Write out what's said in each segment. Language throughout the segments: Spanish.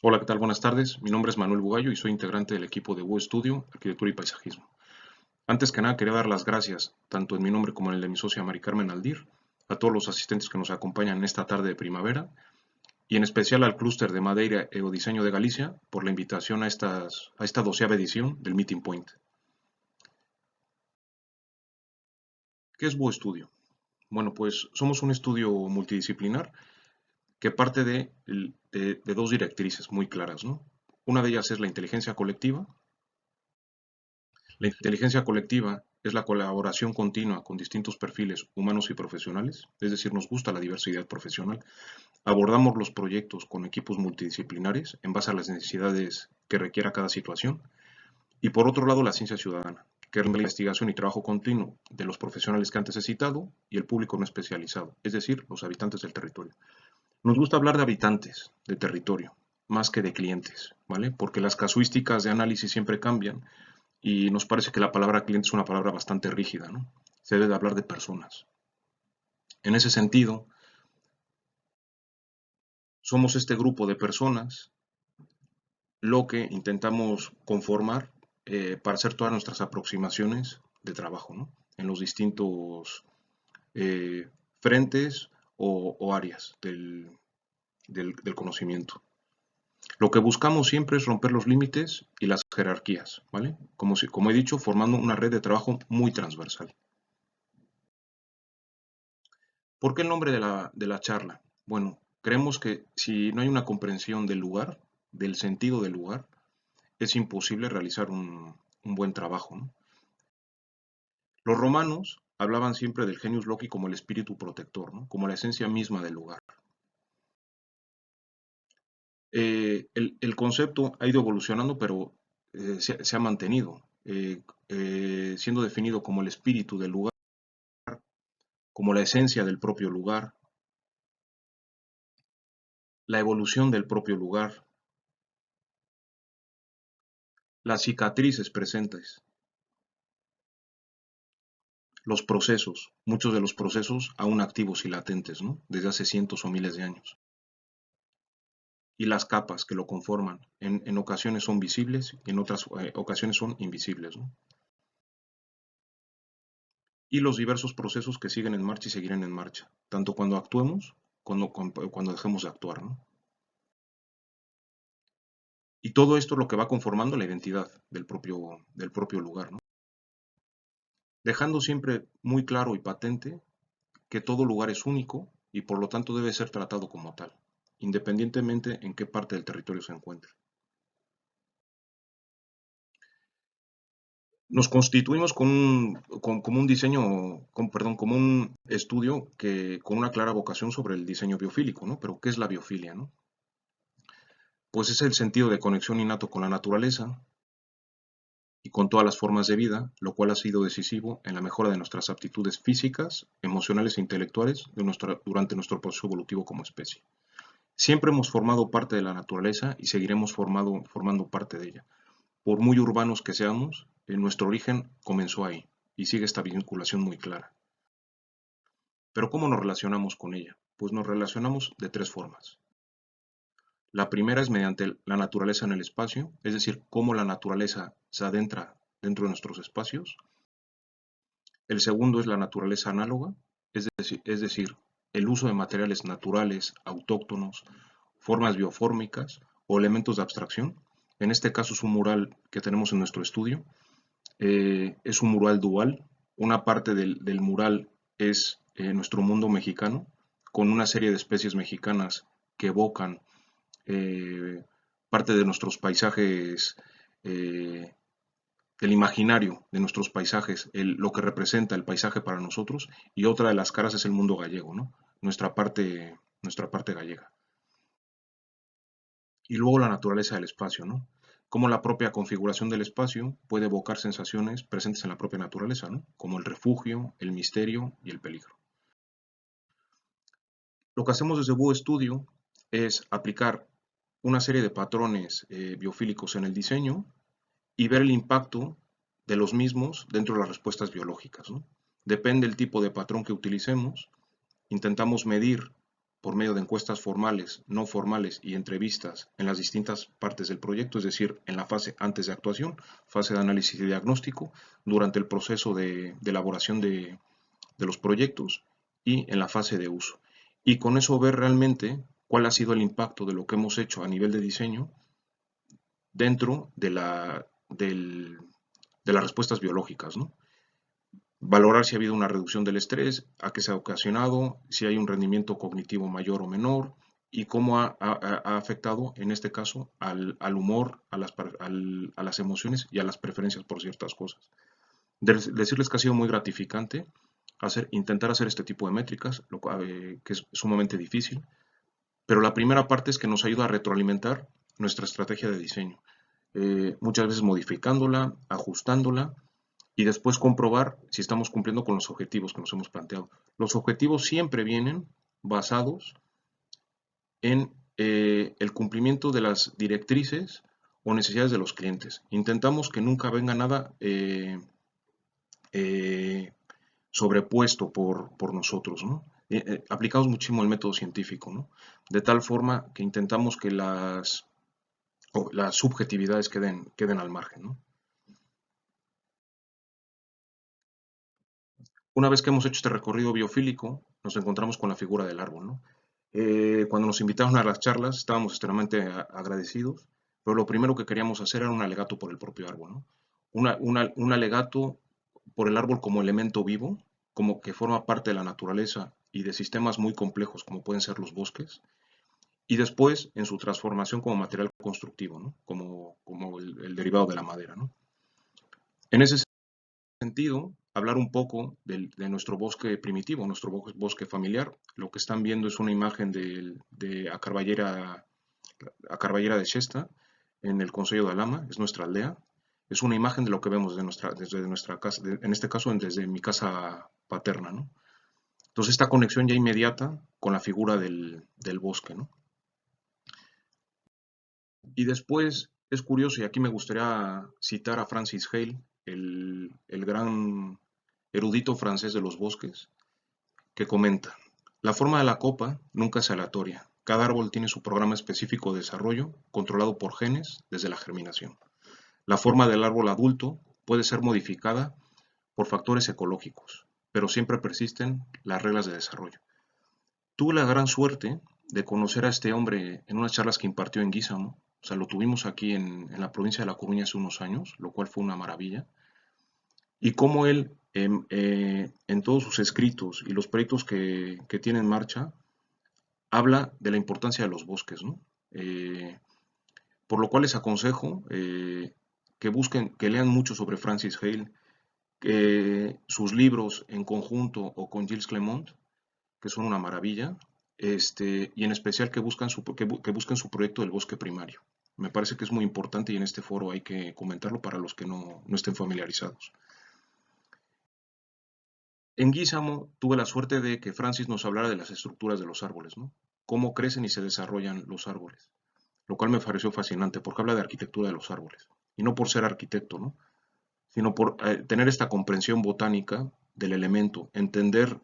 Hola, ¿qué tal? Buenas tardes. Mi nombre es Manuel Bugallo y soy integrante del equipo de WU Estudio, Arquitectura y Paisajismo. Antes que nada, quería dar las gracias, tanto en mi nombre como en el de mi socia Mari Carmen Aldir, a todos los asistentes que nos acompañan en esta tarde de primavera, y en especial al clúster de Madeira Diseño de Galicia por la invitación a esta 12ª edición del Meeting Point. ¿Qué es WU Estudio? Bueno, pues somos un estudio multidisciplinar que parte de dos directrices muy claras, ¿no? Una de ellas es la inteligencia colectiva. La inteligencia colectiva es la colaboración continua con distintos perfiles humanos y profesionales, es decir, nos gusta la diversidad profesional. Abordamos los proyectos con equipos multidisciplinares en base a las necesidades que requiera cada situación. Y por otro lado, la ciencia ciudadana, que es la investigación y trabajo continuo de los profesionales que antes he citado y el público no especializado, es decir, los habitantes del territorio. Nos gusta hablar de habitantes de territorio, más que de clientes, ¿vale? Porque las casuísticas de análisis siempre cambian y nos parece que la palabra cliente es una palabra bastante rígida, ¿no? Se debe de hablar de personas. En ese sentido, somos este grupo de personas lo que intentamos conformar para hacer todas nuestras aproximaciones de trabajo, ¿no? En los distintos frentes o áreas del conocimiento. Lo que buscamos siempre es romper los límites y las jerarquías, ¿vale? Como he dicho, formando una red de trabajo muy transversal. ¿Por qué el nombre de la charla? Bueno, creemos que si no hay una comprensión del lugar, del sentido del lugar, es imposible realizar un buen trabajo, ¿no? Los romanos hablaban siempre del genius loci como el espíritu protector, ¿no? Como la esencia misma del lugar. El concepto ha ido evolucionando, pero se ha mantenido, siendo definido como el espíritu del lugar, como la esencia del propio lugar, la evolución del propio lugar, las cicatrices presentes, los procesos, muchos de los procesos aún activos y latentes, ¿no? Desde hace cientos o miles de años. Y las capas que lo conforman, en ocasiones son visibles y en otras ocasiones son invisibles, ¿no? Y los diversos procesos que siguen en marcha y seguirán en marcha, tanto cuando actuemos cuando dejemos de actuar, ¿no? Y todo esto es lo que va conformando la identidad del propio lugar, ¿no? Dejando siempre muy claro y patente que todo lugar es único y por lo tanto debe ser tratado como tal, independientemente en qué parte del territorio se encuentre. Nos constituimos como un diseño, como un estudio con una clara vocación sobre el diseño biofílico, ¿no? Pero, ¿qué es la biofilia, no? Pues es el sentido de conexión innato con la naturaleza y con todas las formas de vida, lo cual ha sido decisivo en la mejora de nuestras aptitudes físicas, emocionales e intelectuales durante nuestro proceso evolutivo como especie. Siempre hemos formado parte de la naturaleza y seguiremos formando parte de ella. Por muy urbanos que seamos, nuestro origen comenzó ahí y sigue esta vinculación muy clara. Pero ¿cómo nos relacionamos con ella? Pues nos relacionamos de tres formas. La primera es mediante la naturaleza en el espacio, es decir, cómo la naturaleza se adentra dentro de nuestros espacios. El segundo es la naturaleza análoga, es decir, el uso de materiales naturales, autóctonos, formas biofórmicas o elementos de abstracción. En este caso es un mural que tenemos en nuestro estudio. Es un mural dual. Una parte del mural es nuestro mundo mexicano, con una serie de especies mexicanas que evocan eh, parte de nuestros paisajes, el imaginario de nuestros paisajes, lo que representa el paisaje para nosotros, y otra de las caras es el mundo gallego, ¿no? Nuestra parte gallega. Y luego la naturaleza del espacio, ¿no? Cómo la propia configuración del espacio puede evocar sensaciones presentes en la propia naturaleza, ¿no? Como el refugio, el misterio y el peligro. Lo que hacemos desde Búho Studio es aplicar una serie de patrones biofílicos en el diseño y ver el impacto de los mismos dentro de las respuestas biológicas, ¿no? Depende del tipo de patrón que utilicemos, intentamos medir por medio de encuestas formales, no formales y entrevistas en las distintas partes del proyecto, es decir, en la fase antes de actuación, fase de análisis y diagnóstico, durante el proceso de elaboración de los proyectos y en la fase de uso. Y con eso ver realmente cuál ha sido el impacto de lo que hemos hecho a nivel de diseño dentro de las respuestas biológicas, ¿no? Valorar si ha habido una reducción del estrés, a qué se ha ocasionado, si hay un rendimiento cognitivo mayor o menor y cómo ha afectado, en este caso, al humor, a las emociones y a las preferencias por ciertas cosas. Decirles que ha sido muy gratificante intentar hacer este tipo de métricas, que es sumamente difícil, pero la primera parte es que nos ayuda a retroalimentar nuestra estrategia de diseño, muchas veces modificándola, ajustándola y después comprobar si estamos cumpliendo con los objetivos que nos hemos planteado. Los objetivos siempre vienen basados en el cumplimiento de las directrices o necesidades de los clientes. Intentamos que nunca venga nada sobrepuesto por nosotros, ¿no? Aplicamos muchísimo el método científico, ¿no? De tal forma que intentamos que las subjetividades queden al margen, ¿no? Una vez que hemos hecho este recorrido biofílico, nos encontramos con la figura del árbol, ¿no? Cuando nos invitaron a las charlas, estábamos extremadamente agradecidos, pero lo primero que queríamos hacer era un alegato por el propio árbol, ¿no? Un alegato por el árbol como elemento vivo, como que forma parte de la naturaleza y de sistemas muy complejos como pueden ser los bosques, y después en su transformación como material constructivo, ¿no? Como el derivado de la madera, ¿no? En ese sentido, hablar un poco de nuestro bosque primitivo, nuestro bosque familiar. Lo que están viendo es una imagen de a Carballera de Xesta, en el Concello de Alama, es nuestra aldea. Es una imagen de lo que vemos desde nuestra casa, en este caso desde mi casa paterna, ¿no? Entonces esta conexión ya inmediata con la figura del bosque, ¿no? Y después es curioso, y aquí me gustaría citar a Francis Hale, el gran erudito francés de los bosques, que comenta: la forma de la copa nunca es aleatoria. Cada árbol tiene su programa específico de desarrollo, controlado por genes desde la germinación. La forma del árbol adulto puede ser modificada por factores ecológicos, pero siempre persisten las reglas de desarrollo. Tuve la gran suerte de conocer a este hombre en unas charlas que impartió en Guízamo. O sea, lo tuvimos aquí en la provincia de La Coruña hace unos años, lo cual fue una maravilla. Y cómo él, en todos sus escritos y los proyectos que tiene en marcha, habla de la importancia de los bosques, ¿no? Por lo cual les aconsejo que busquen, que lean mucho sobre Francis Hale, sus libros en conjunto o con Gilles Clement, que son una maravilla, y en especial que busquen su proyecto del bosque primario. Me parece que es muy importante y en este foro hay que comentarlo para los que no estén familiarizados. En Guízamo tuve la suerte de que Francis nos hablara de las estructuras de los árboles, ¿no? Cómo crecen y se desarrollan los árboles, lo cual me pareció fascinante porque habla de arquitectura de los árboles. Y no por ser arquitecto, ¿no? Sino por tener esta comprensión botánica del elemento, entender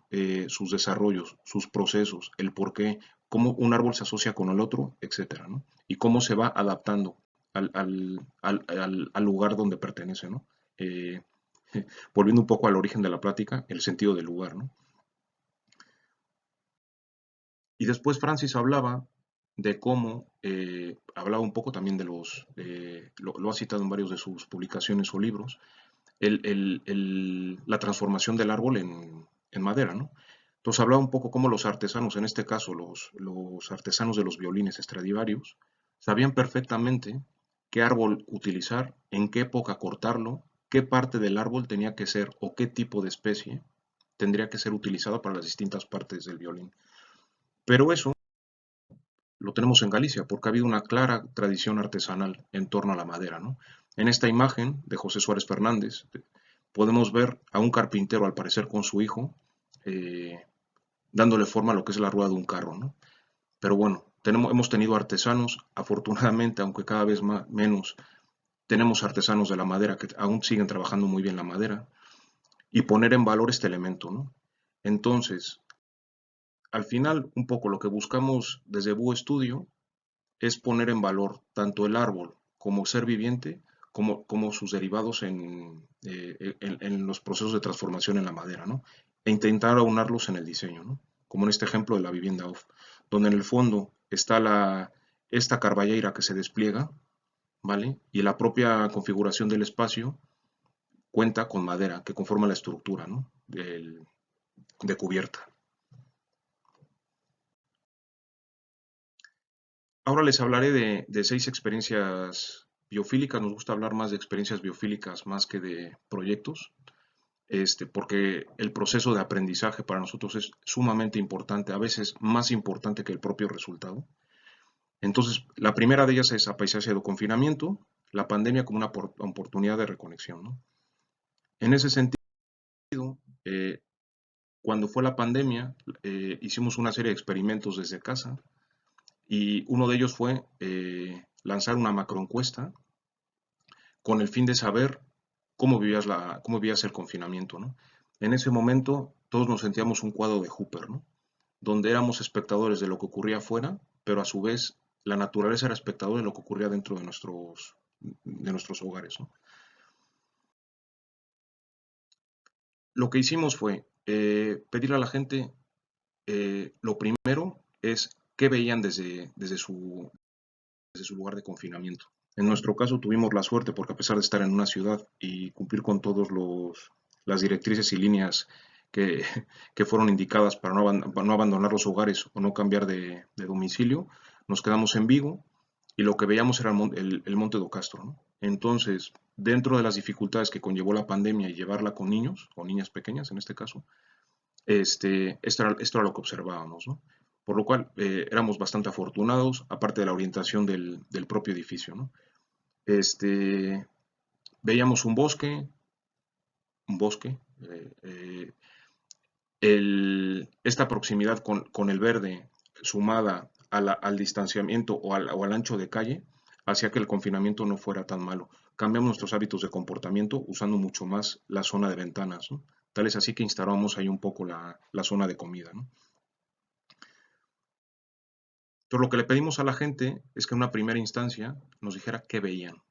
sus desarrollos, sus procesos, el por qué, cómo un árbol se asocia con el otro, etcétera, ¿no? Y cómo se va adaptando al lugar donde pertenece, ¿no? Eh, Volviendo un poco al origen de la plática, el sentido del lugar, ¿no? Y después Francis hablaba de cómo, hablaba un poco también lo ha citado en varios de sus publicaciones o libros, la transformación del árbol en madera, ¿no? Entonces hablaba un poco cómo los artesanos, en este caso los artesanos de los violines Stradivarius, sabían perfectamente qué árbol utilizar, en qué época cortarlo, qué parte del árbol tenía que ser o qué tipo de especie tendría que ser utilizada para las distintas partes del violín. Pero eso lo tenemos en Galicia, porque ha habido una clara tradición artesanal en torno a la madera, ¿no? En esta imagen de José Suárez Fernández podemos ver a un carpintero, al parecer con su hijo, eh, dándole forma a lo que es la rueda de un carro, ¿no? Pero bueno, hemos tenido artesanos, afortunadamente, aunque cada vez menos, tenemos artesanos de la madera que aún siguen trabajando muy bien la madera, y poner en valor este elemento, ¿no? Entonces, al final, un poco lo que buscamos desde Búho Studio es poner en valor tanto el árbol como ser viviente, como sus derivados en los procesos de transformación en la madera, ¿no? E intentar aunarlos en el diseño, ¿no? Como en este ejemplo de la vivienda off, donde en el fondo está esta carballeira que se despliega, ¿vale? Y la propia configuración del espacio cuenta con madera que conforma la estructura, ¿no? De cubierta. Ahora les hablaré de 6 experiencias biofílicas. Nos gusta hablar más de experiencias biofílicas más que de proyectos, porque el proceso de aprendizaje para nosotros es sumamente importante, a veces más importante que el propio resultado. Entonces, la primera de ellas es apaisaje de confinamiento, la pandemia como una oportunidad de reconexión, ¿no? En ese sentido, eh, cuando fue la pandemia, hicimos una serie de experimentos desde casa y uno de ellos fue lanzar una macroencuesta con el fin de saber cómo vivías el confinamiento, ¿no? En ese momento todos nos sentíamos un cuadro de Hooper, ¿no? Donde éramos espectadores de lo que ocurría afuera, pero a su vez la naturaleza era espectador de lo que ocurría dentro de nuestros hogares, ¿no? Lo que hicimos fue pedirle a la gente, lo primero es qué veían desde su lugar de confinamiento. En nuestro caso tuvimos la suerte porque a pesar de estar en una ciudad y cumplir con todas las directrices y líneas que, que fueron indicadas para no abandonar los hogares o no cambiar de domicilio, nos quedamos en Vigo y lo que veíamos era el Monte do Castro, ¿no? Entonces, dentro de las dificultades que conllevó la pandemia y llevarla con niños o niñas pequeñas en este caso, esto era lo que observábamos, ¿no? Por lo cual éramos bastante afortunados, aparte de la orientación del propio edificio, ¿no? Este, Veíamos un bosque, esta proximidad con el verde sumada al distanciamiento o al ancho de calle hacía que el confinamiento no fuera tan malo. Cambiamos nuestros hábitos de comportamiento usando mucho más la zona de ventanas, ¿no? Tal es así que instalamos ahí un poco la zona de comida, ¿no? Entonces lo que le pedimos a la gente es que en una primera instancia nos dijera qué veían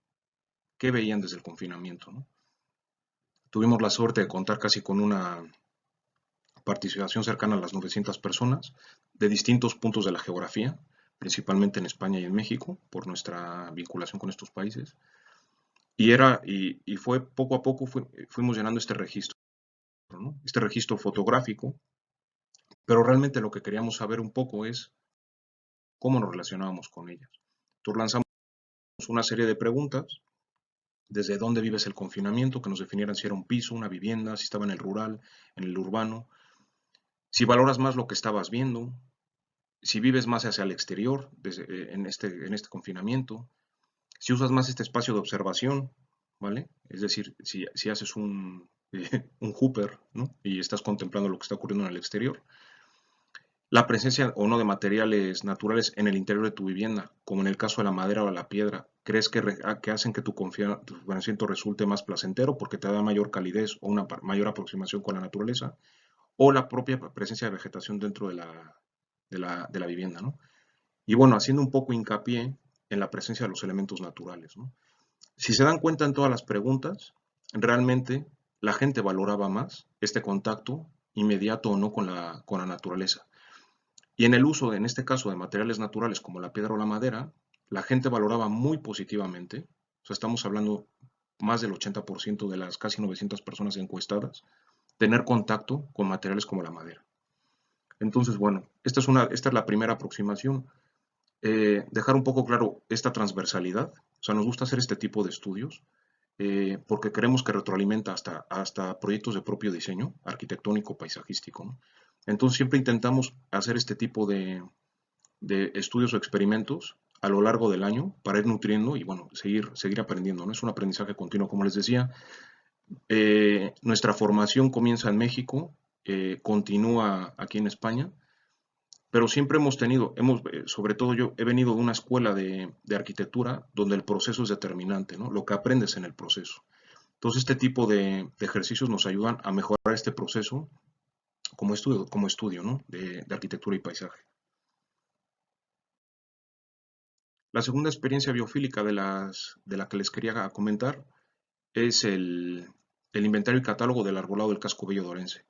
desde el confinamiento, ¿no? Tuvimos la suerte de contar casi con una participación cercana a las 900 personas de distintos puntos de la geografía, principalmente en España y en México, por nuestra vinculación con estos países. Y fue poco a poco fuimos llenando este registro, ¿no? Este registro fotográfico, pero realmente lo que queríamos saber un poco es cómo nos relacionábamos con ellas. Entonces lanzamos una serie de preguntas, desde dónde vives el confinamiento, que nos definieran si era un piso, una vivienda, si estaba en el rural, en el urbano, si valoras más lo que estabas viendo, si vives más hacia el exterior en este confinamiento, si usas más este espacio de observación, ¿vale? Es decir, si haces un Hooper, ¿no? Y estás contemplando lo que está ocurriendo en el exterior. La presencia o no de materiales naturales en el interior de tu vivienda, como en el caso de la madera o la piedra, ¿crees que hacen que tu confinamiento resulte más placentero porque te da mayor calidez o una mayor aproximación con la naturaleza? O la propia presencia de vegetación dentro de la vivienda, ¿no? Y bueno, haciendo un poco hincapié en la presencia de los elementos naturales, ¿no? Si se dan cuenta en todas las preguntas, realmente la gente valoraba más este contacto inmediato o no con la naturaleza. Y en el uso, en este caso, de materiales naturales como la piedra o la madera, la gente valoraba muy positivamente. O sea, estamos hablando más del 80% de las casi 900 personas encuestadas, tener contacto con materiales como la madera. Entonces, bueno, esta es la primera aproximación. Dejar un poco claro esta transversalidad. O sea, nos gusta hacer este tipo de estudios porque creemos que retroalimenta hasta proyectos de propio diseño, arquitectónico, paisajístico, ¿no? Entonces siempre intentamos hacer este tipo de estudios o experimentos a lo largo del año para ir nutriendo y bueno, seguir aprendiendo, ¿no? Es un aprendizaje continuo, como les decía. Nuestra formación comienza en México, continúa aquí en España, pero siempre sobre todo yo he venido de una escuela de arquitectura donde el proceso es determinante, ¿no? Lo que aprendes en el proceso. Entonces este tipo de ejercicios nos ayudan a mejorar este proceso como estudio, ¿no? de arquitectura y paisaje. La segunda experiencia biofílica de la que les quería comentar es el inventario y catálogo del arbolado del casco bello de Orense.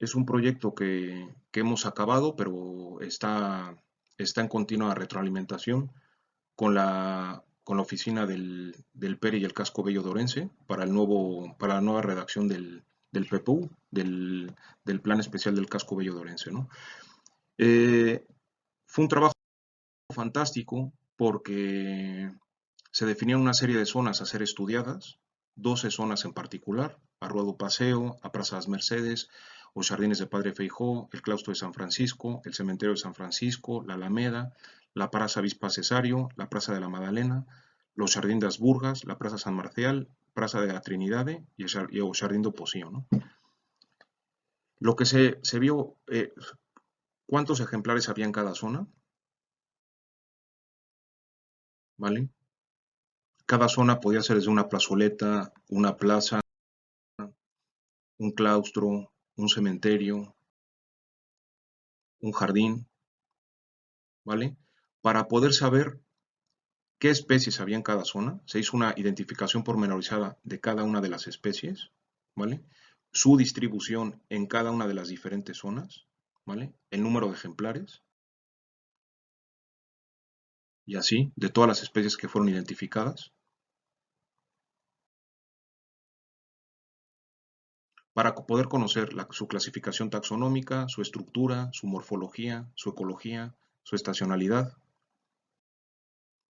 Es un proyecto que hemos acabado, pero está en continua retroalimentación con la oficina del PERI y el casco bello de Orense para la nueva redacción del PPU, del Plan Especial del Casco Bello de Orense, ¿no? Eh, Fue un trabajo fantástico porque se definieron una serie de zonas a ser estudiadas, 12 zonas en particular: a Rua do Paseo, a Praça das Mercedes, os Jardines de Padre Feijó, el Claustro de San Francisco, el Cementerio de San Francisco, la Alameda, la Praça Bispa Cesario, la Praça de la Madalena, los Jardins das Burgas, la Praça San Marcial, Praça de la Trinidade y o Jardín do Pocio, ¿no? Lo que se vio, ¿cuántos ejemplares había en cada zona? ¿Vale? Cada zona podía ser desde una plazoleta, una plaza, un claustro, un cementerio, un jardín, ¿vale? Para poder saber qué especies había en cada zona, se hizo una identificación pormenorizada de cada una de las especies, ¿vale? Su distribución en cada una de las diferentes zonas, ¿vale? El número de ejemplares, y así, de todas las especies que fueron identificadas, para poder conocer su clasificación taxonómica, su estructura, su morfología, su ecología, su estacionalidad,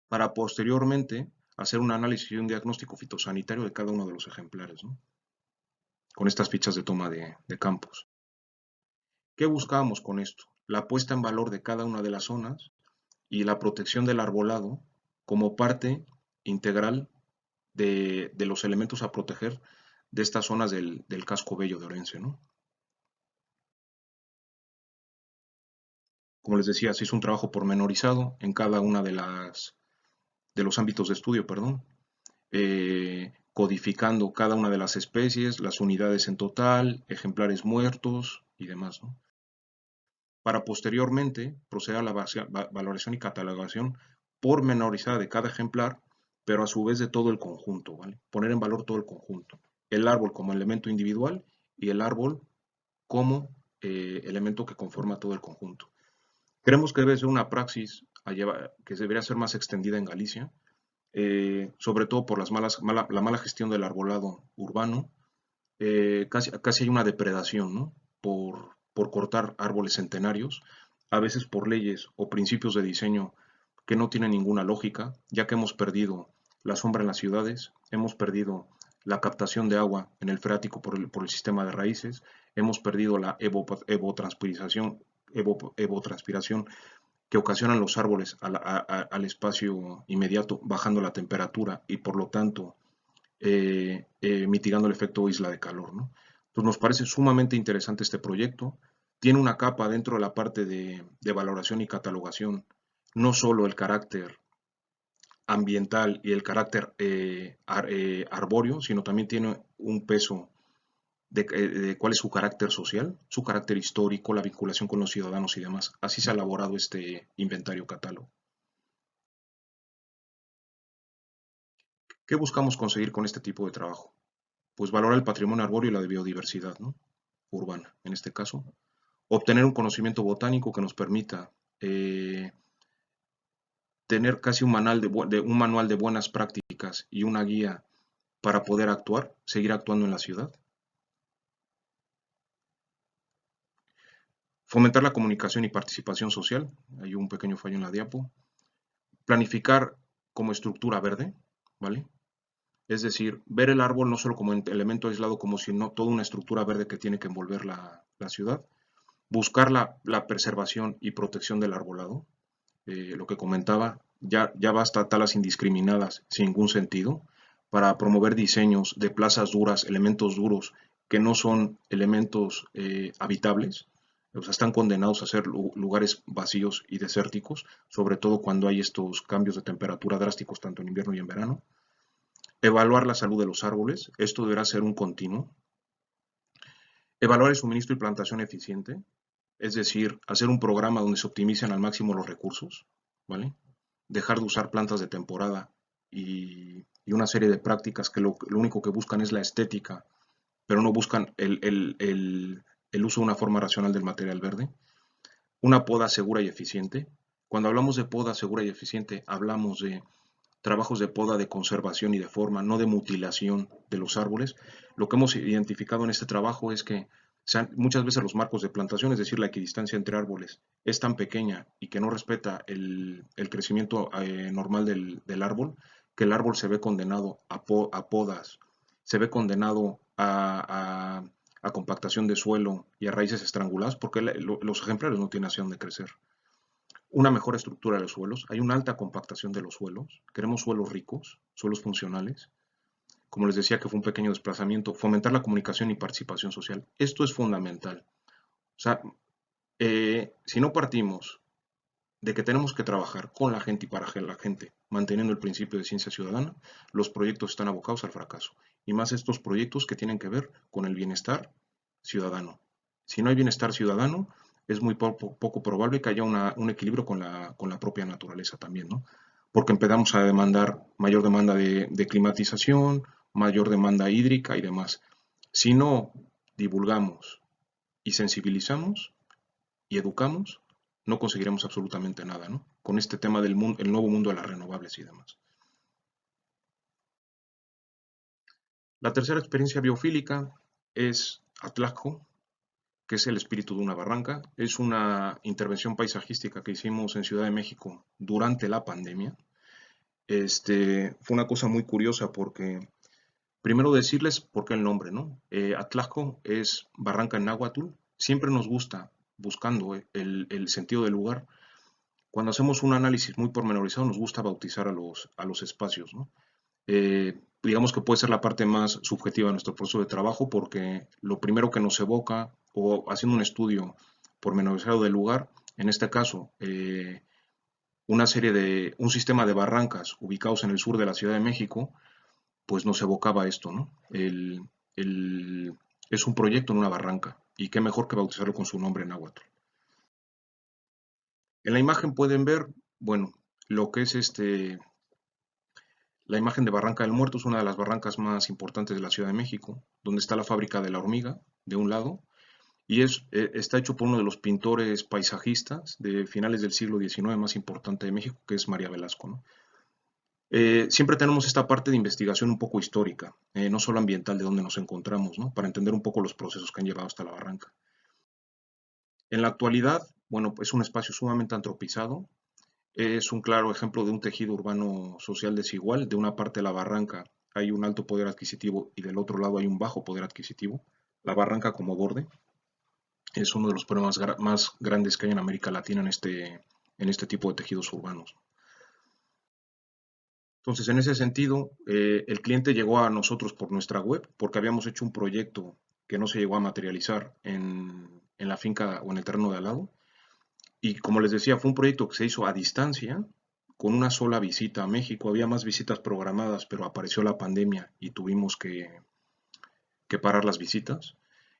para posteriormente hacer un análisis y un diagnóstico fitosanitario de cada uno de los ejemplares, ¿no? Con estas fichas de toma de campos. ¿Qué buscábamos con esto? La puesta en valor de cada una de las zonas y la protección del arbolado como parte integral de los elementos a proteger de estas zonas del casco bello de Orense, ¿no? Como les decía, se hizo un trabajo pormenorizado en cada una de los ámbitos de estudio, perdón, codificando cada una de las especies, las unidades en total, ejemplares muertos y demás, ¿no? Para posteriormente proceder a la valoración y catalogación pormenorizada de cada ejemplar, pero a su vez de todo el conjunto, ¿vale? Poner en valor todo el conjunto. El árbol como elemento individual y el árbol como elemento que conforma todo el conjunto. Creemos que debe ser una praxis que debería ser más extendida en Galicia, sobre todo por la mala gestión del arbolado urbano. Casi hay una depredación, ¿no? Por cortar árboles centenarios, a veces por leyes o principios de diseño que no tienen ninguna lógica, ya que hemos perdido la sombra en las ciudades, hemos perdido la captación de agua en el freático por el sistema de raíces, hemos perdido la evotranspiración que ocasionan los árboles al espacio inmediato, bajando la temperatura y por lo tanto mitigando el efecto isla de calor, ¿no? Entonces nos parece sumamente interesante este proyecto. Tiene una capa dentro de la parte de valoración y catalogación, no solo el carácter ambiental y el carácter arbóreo, sino también tiene un peso de cuál es su carácter social, su carácter histórico, la vinculación con los ciudadanos y demás. Así se ha elaborado este inventario catálogo. ¿Qué buscamos conseguir con este tipo de trabajo? Pues valorar el patrimonio arbóreo y la biodiversidad, ¿no? Urbana, en este caso. Obtener un conocimiento botánico que nos permita tener casi un manual de buenas prácticas y una guía para poder seguir actuando en la ciudad. Fomentar la comunicación y participación social. Hay un pequeño fallo en la diapo. Planificar como estructura verde, ¿vale? Es decir, ver el árbol no solo como elemento aislado, como sino toda una estructura verde que tiene que envolver la ciudad. Buscar la preservación y protección del arbolado. Lo que comentaba, ya basta talas indiscriminadas sin ningún sentido para promover diseños de plazas duras, elementos duros que no son elementos habitables. O sea, están condenados a ser lugares vacíos y desérticos, sobre todo cuando hay estos cambios de temperatura drásticos tanto en invierno y en verano. Evaluar la salud de los árboles, esto deberá ser un continuo. Evaluar el suministro y plantación eficiente, es decir, hacer un programa donde se optimicen al máximo los recursos, ¿vale? Dejar de usar plantas de temporada y una serie de prácticas que lo único que buscan es la estética, pero no buscan el uso de una forma racional del material verde. Una poda segura y eficiente. Cuando hablamos de poda segura y eficiente, hablamos de trabajos de poda de conservación y de forma, no de mutilación de los árboles. Lo que hemos identificado en este trabajo es que muchas veces los marcos de plantación, es decir, la equidistancia entre árboles, es tan pequeña y que no respeta el crecimiento normal del árbol, que el árbol se ve condenado a podas, se ve condenado a compactación de suelo y a raíces estranguladas, porque los ejemplares no tienen acción de crecer. Una mejor estructura de los suelos, hay una alta compactación de los suelos, queremos suelos ricos, suelos funcionales, como les decía que fue un pequeño desplazamiento, fomentar la comunicación y participación social. Esto es fundamental. O sea, si no partimos de que tenemos que trabajar con la gente y para la gente, manteniendo el principio de ciencia ciudadana, los proyectos están abocados al fracaso. Y más estos proyectos que tienen que ver con el bienestar ciudadano. Si no hay bienestar ciudadano, es muy poco probable que haya un equilibrio con la propia naturaleza también, ¿no? Porque empezamos a demandar mayor demanda de climatización, mayor demanda hídrica y demás. Si no divulgamos y sensibilizamos, y educamos, no conseguiremos absolutamente nada, ¿no? Con este tema del mundo, el nuevo mundo de las renovables y demás. La tercera experiencia biofílica es Atlajco, que es el espíritu de una barranca. Es una intervención paisajística que hicimos en Ciudad de México durante la pandemia. Fue una cosa muy curiosa porque, primero decirles por qué el nombre, ¿no? Atlajco es barranca en náhuatl. Siempre nos gusta, buscando el sentido del lugar, cuando hacemos un análisis muy pormenorizado, nos gusta bautizar a los espacios, ¿no? Digamos que puede ser la parte más subjetiva de nuestro proceso de trabajo, porque lo primero que nos evoca, o haciendo un estudio pormenorizado del lugar, en este caso, un sistema de barrancas ubicados en el sur de la Ciudad de México, pues nos evocaba esto, ¿no? Es un proyecto en una barranca, y qué mejor que bautizarlo con su nombre en náhuatl. En la imagen pueden ver, bueno, lo que es la imagen de Barranca del Muerto. Es una de las barrancas más importantes de la Ciudad de México, donde está la fábrica de la hormiga, de un lado, y está hecho por uno de los pintores paisajistas de finales del siglo XIX más importante de México, que es María Velasco, ¿no? Siempre tenemos esta parte de investigación un poco histórica, no solo ambiental, de donde nos encontramos, ¿no? Para entender un poco los procesos que han llevado hasta la barranca. En la actualidad, bueno, es un espacio sumamente antropizado. Es un claro ejemplo de un tejido urbano social desigual. De una parte de la barranca hay un alto poder adquisitivo y del otro lado hay un bajo poder adquisitivo. La barranca como borde es uno de los problemas más grandes que hay en América Latina en este tipo de tejidos urbanos. Entonces, en ese sentido, el cliente llegó a nosotros por nuestra web porque habíamos hecho un proyecto que no se llegó a materializar en la finca o en el terreno de al lado. Y como les decía, fue un proyecto que se hizo a distancia, con una sola visita a México. Había más visitas programadas, pero apareció la pandemia y tuvimos que parar las visitas.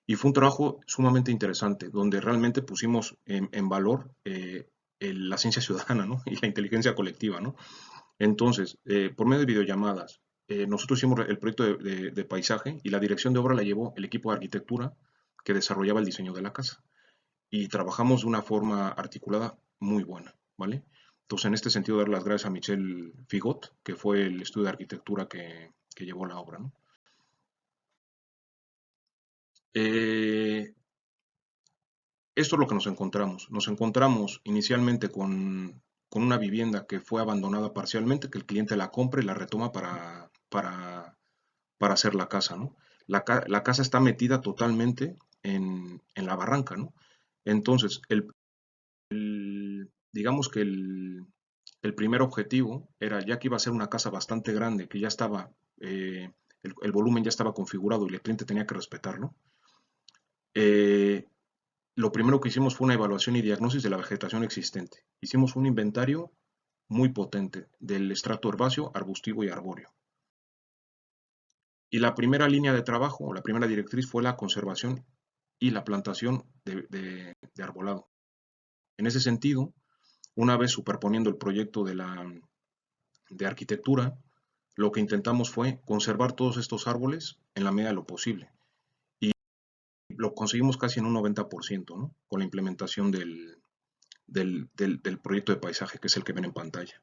Y fue un trabajo sumamente interesante, donde realmente pusimos en valor la ciencia ciudadana, ¿no? Y la inteligencia colectiva, ¿no? Entonces, por medio de videollamadas, nosotros hicimos el proyecto de paisaje, y la dirección de obra la llevó el equipo de arquitectura que desarrollaba el diseño de la casa, y trabajamos de una forma articulada muy buena, ¿vale? Entonces, en este sentido, dar las gracias a Michel Figot, que fue el estudio de arquitectura que llevó la obra, ¿no? Eh, Esto es lo que nos encontramos. Nos encontramos inicialmente con una vivienda que fue abandonada parcialmente, que el cliente la compra y la retoma para hacer la casa, ¿no? La casa está metida totalmente en la barranca, ¿no? Entonces, digamos que el primer objetivo era, ya que iba a ser una casa bastante grande, que ya estaba, el volumen ya estaba configurado y el cliente tenía que respetarlo. eh, lo primero que hicimos fue una evaluación y diagnosis de la vegetación existente. Hicimos un inventario muy potente del estrato herbáceo, arbustivo y arbóreo. Y la primera línea de trabajo, o la primera directriz, fue la conservación y la plantación de arbolado. En ese sentido, una vez superponiendo el proyecto de arquitectura, lo que intentamos fue conservar todos estos árboles en la medida de lo posible. Y lo conseguimos casi en un 90%, ¿no? Con la implementación del proyecto de paisaje, que es el que ven en pantalla.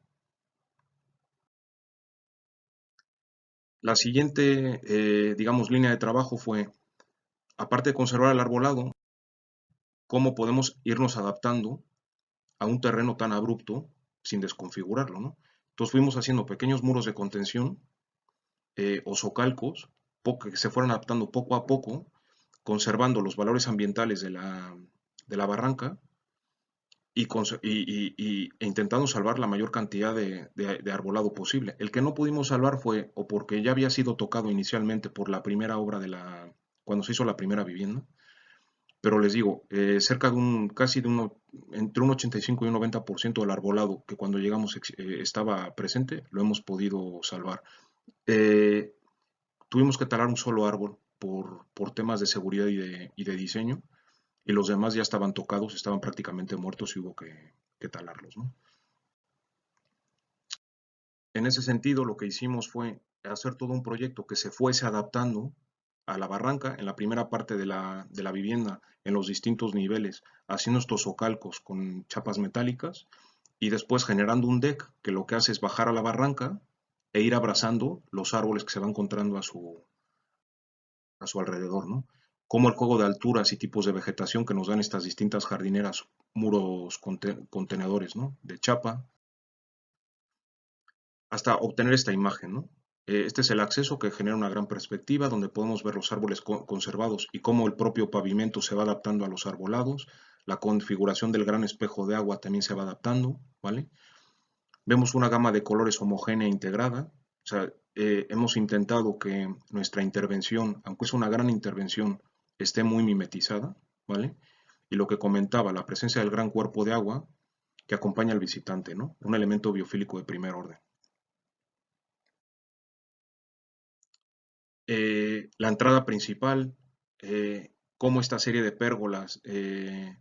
La siguiente, digamos, línea de trabajo fue, aparte de conservar el arbolado, cómo podemos irnos adaptando a un terreno tan abrupto sin desconfigurarlo, ¿no? Entonces fuimos haciendo pequeños muros de contención o socalcos que se fueran adaptando poco a poco, conservando los valores ambientales de la barranca e intentando salvar la mayor cantidad de arbolado posible. El que no pudimos salvar fue o porque ya había sido tocado inicialmente por la primera obra cuando se hizo la primera vivienda, pero les digo, cerca de entre un 85 y un 90% del arbolado que cuando llegamos estaba presente, lo hemos podido salvar. Eh, Tuvimos que talar un solo árbol por temas de seguridad y de diseño, y los demás ya estaban tocados, estaban prácticamente muertos y hubo que talarlos, ¿no? En ese sentido, lo que hicimos fue hacer todo un proyecto que se fuese adaptando a la barranca, en la primera parte de la vivienda, en los distintos niveles, haciendo estos socalcos con chapas metálicas, y después generando un deck que lo que hace es bajar a la barranca e ir abrazando los árboles que se van encontrando a su alrededor, ¿no? Como el juego de alturas y tipos de vegetación que nos dan estas distintas jardineras, muros contenedores, ¿no? De chapa, hasta obtener esta imagen, ¿no? Este es el acceso que genera una gran perspectiva donde podemos ver los árboles conservados y cómo el propio pavimento se va adaptando a los arbolados. La configuración del gran espejo de agua también se va adaptando, ¿vale? Vemos una gama de colores homogénea e integrada. O sea, hemos intentado que nuestra intervención, aunque es una gran intervención, esté muy mimetizada, ¿vale? Y lo que comentaba, la presencia del gran cuerpo de agua que acompaña al visitante, ¿no? Un elemento biofílico de primer orden. La entrada principal, cómo esta serie de pérgolas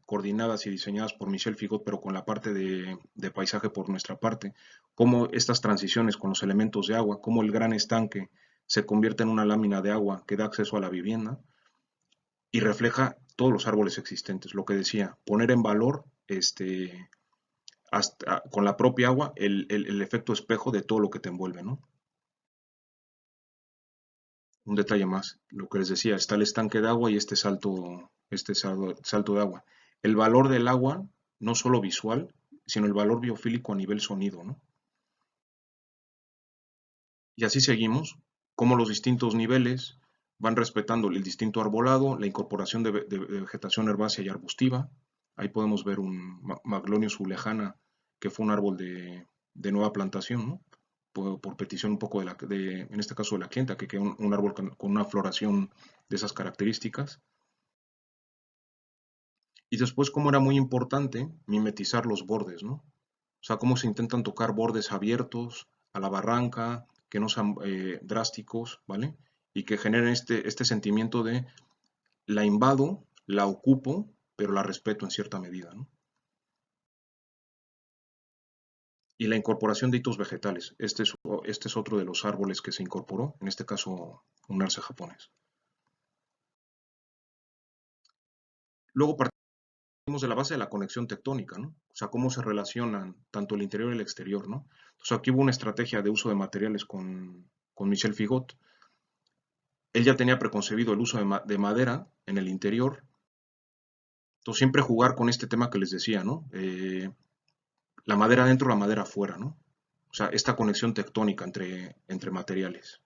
coordinadas y diseñadas por Michel Figot, pero con la parte de paisaje por nuestra parte, cómo estas transiciones con los elementos de agua, cómo el gran estanque se convierte en una lámina de agua que da acceso a la vivienda y refleja todos los árboles existentes. Lo que decía, poner en valor hasta con la propia agua el efecto espejo de todo lo que te envuelve, ¿no? Un detalle más, lo que les decía, está el estanque de agua y este salto de agua. El valor del agua, no solo visual, sino el valor biofílico a nivel sonido, ¿no? Y así seguimos, como los distintos niveles van respetando el distinto arbolado, la incorporación de vegetación herbácea y arbustiva. Ahí podemos ver un Maglonius ulejana, que fue un árbol de nueva plantación, ¿no? Por petición un poco en este caso de la clienta, que queda un árbol con una floración de esas características. Y después, como era muy importante mimetizar los bordes, ¿no? O sea, cómo se intentan tocar bordes abiertos a la barranca, que no sean drásticos, ¿vale? Y que generen este sentimiento de la invado, la ocupo, pero la respeto en cierta medida, ¿no? Y la incorporación de hitos vegetales. Este es otro de los árboles que se incorporó, en este caso un arce japonés. Luego partimos de la base de la conexión tectónica, ¿no? O sea, cómo se relacionan tanto el interior y el exterior, ¿no? Entonces aquí hubo una estrategia de uso de materiales con Michel Figot. Él ya tenía preconcebido el uso de madera en el interior. Entonces siempre jugar con este tema que les decía, ¿no? La madera adentro, la madera afuera, ¿no? O sea, esta conexión tectónica entre materiales.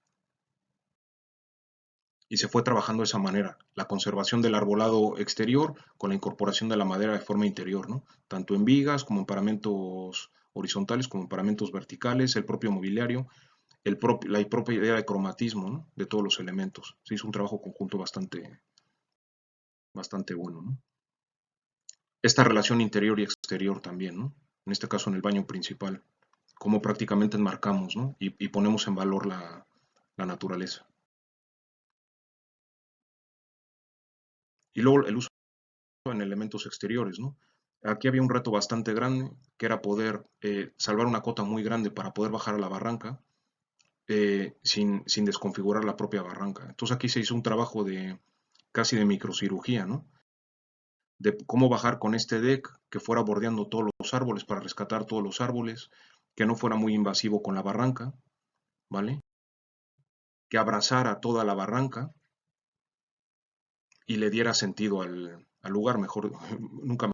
Y se fue trabajando de esa manera, la conservación del arbolado exterior con la incorporación de la madera de forma interior, ¿no? Tanto en vigas como en paramentos horizontales como en paramentos verticales, el propio mobiliario, la propia idea de cromatismo, ¿no? De todos los elementos. Se hizo un trabajo conjunto bastante bueno, ¿no? Esta relación interior y exterior también, ¿no? En este caso en el baño principal, cómo prácticamente enmarcamos, ¿no? Y ponemos en valor la naturaleza. Y luego el uso en elementos exteriores, ¿no? Aquí había un reto bastante grande, que era poder salvar una cota muy grande para poder bajar a la barranca sin desconfigurar la propia barranca. Entonces aquí se hizo un trabajo de casi de microcirugía, ¿no? De cómo bajar con este deck que fuera bordeando todos los árboles para rescatar todos los árboles, que no fuera muy invasivo con la barranca, ¿vale? Que abrazara toda la barranca y le diera sentido al lugar, mejor, nunca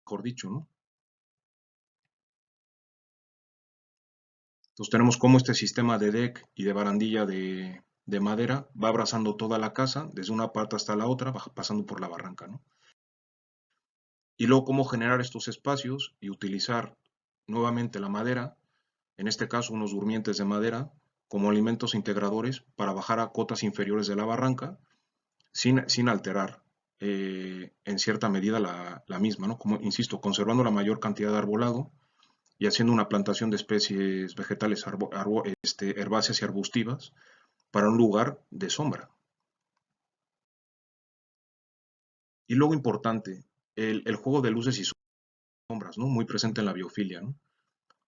mejor dicho, ¿no? Entonces tenemos cómo este sistema de deck y de barandilla de madera va abrazando toda la casa, desde una parte hasta la otra, pasando por la barranca, ¿no? Y luego cómo generar estos espacios y utilizar nuevamente la madera, en este caso unos durmientes de madera, como alimentos integradores para bajar a cotas inferiores de la barranca sin alterar en cierta medida la misma, ¿no? Como insisto, conservando la mayor cantidad de arbolado y haciendo una plantación de especies vegetales herbáceas y arbustivas para un lugar de sombra. Y luego importante, el juego de luces y sombras, ¿no? Muy presente en la biofilia, ¿no? O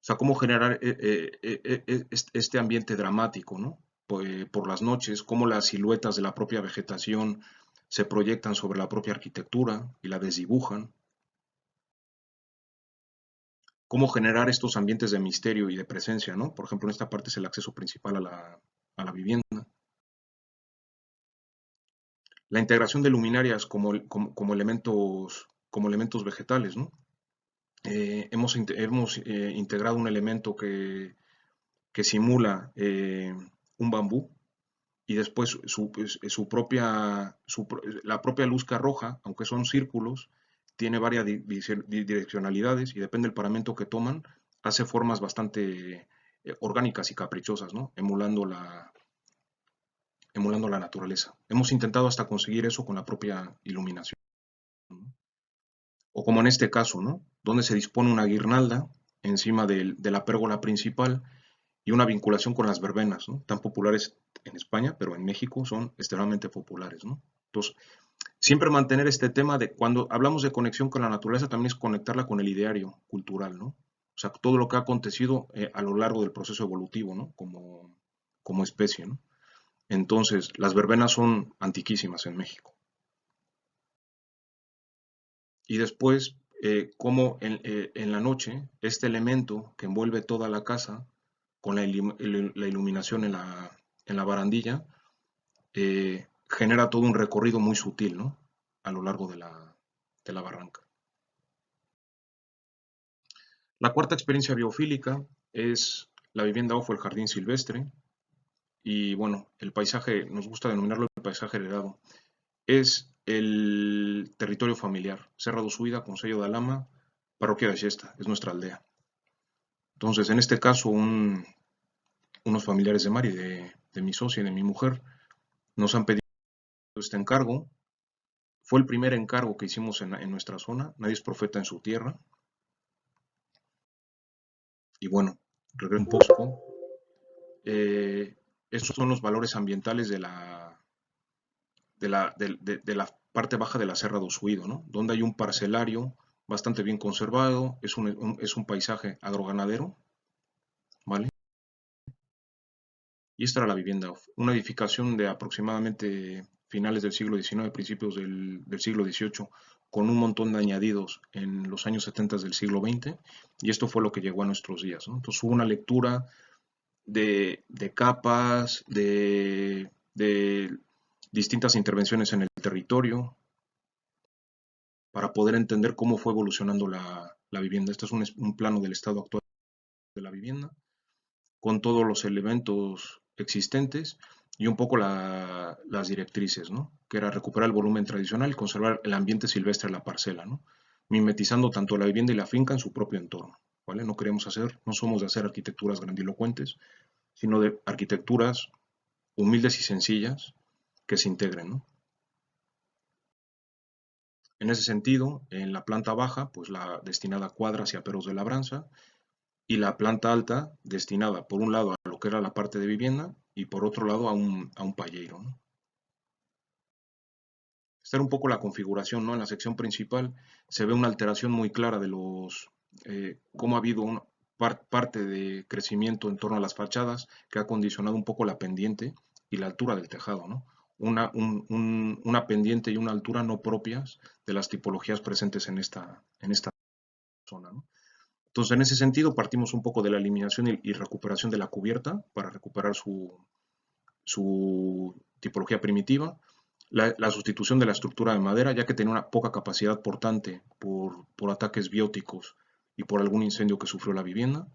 sea, cómo generar este ambiente dramático, ¿no? Por las noches, cómo las siluetas de la propia vegetación se proyectan sobre la propia arquitectura y la desdibujan. Cómo generar estos ambientes de misterio y de presencia, ¿no? Por ejemplo, en esta parte es el acceso principal a la vivienda. La integración de luminarias como elementos vegetales, ¿no? Hemos integrado un elemento que simula un bambú y después la propia luz que arroja, aunque son círculos, tiene varias direccionalidades y depende del paramento que toman, hace formas bastante orgánicas y caprichosas, ¿no? Emulando la naturaleza. Hemos intentado hasta conseguir eso con la propia iluminación, ¿no? O como en este caso, ¿no? Donde se dispone una guirnalda encima de la pérgola principal y una vinculación con las verbenas, ¿no? Tan populares en España, pero en México son extremadamente populares, ¿no? Entonces, siempre mantener este tema de cuando hablamos de conexión con la naturaleza, también es conectarla con el ideario cultural, ¿no? O sea, todo lo que ha acontecido a lo largo del proceso evolutivo, ¿no? Como especie, ¿no? Entonces, las verbenas son antiquísimas en México. Y después, cómo en la noche, este elemento que envuelve toda la casa, con la iluminación en la barandilla, genera todo un recorrido muy sutil, ¿no? A lo largo de la barranca. La cuarta experiencia biofílica es la vivienda OFO, el jardín silvestre, y bueno, el paisaje, nos gusta denominarlo el paisaje heredado. Es el territorio familiar, Serra do Suida, Concello de Alama, Parroquia de Xesta, es nuestra aldea. Entonces, en este caso, unos familiares de Mari, de mi socia y de mi mujer, nos han pedido este encargo. Fue el primer encargo que hicimos en nuestra zona, nadie es profeta en su tierra. Y bueno, regreso un poco. Estos son los valores ambientales de la parte baja de la Serra do Suído, ¿no? Donde hay un parcelario bastante bien conservado, es un paisaje agroganadero, ¿vale? Y esta era la vivienda, una edificación de aproximadamente finales del siglo XIX, principios del siglo XVIII, con un montón de añadidos en los años 70 del siglo XX, y esto fue lo que llegó a nuestros días, ¿no? Entonces hubo una lectura de capas, de distintas intervenciones en el territorio, para poder entender cómo fue evolucionando la vivienda. Este es un plano del estado actual de la vivienda, con todos los elementos existentes y un poco las directrices, ¿no? Que era recuperar el volumen tradicional y conservar el ambiente silvestre de la parcela, ¿no? Mimetizando tanto la vivienda y la finca en su propio entorno, ¿vale? No somos de hacer arquitecturas grandilocuentes, sino de arquitecturas humildes y sencillas que se integren, ¿no? En ese sentido, en la planta baja, pues la destinada a cuadras y aperos de labranza, y la planta alta destinada, por un lado, a lo que era la parte de vivienda y por otro lado a un palleiro, ¿no? Esta era un poco la configuración, ¿no? En la sección principal se ve una alteración muy clara de cómo ha habido una parte de crecimiento en torno a las fachadas que ha condicionado un poco la pendiente y la altura del tejado, ¿no? Una pendiente y una altura no propias de las tipologías presentes en esta zona, ¿no? Entonces, en ese sentido, partimos un poco de la eliminación y recuperación de la cubierta para recuperar su tipología primitiva, la sustitución de la estructura de madera, ya que tenía una poca capacidad portante por ataques bióticos y por algún incendio que sufrió la vivienda,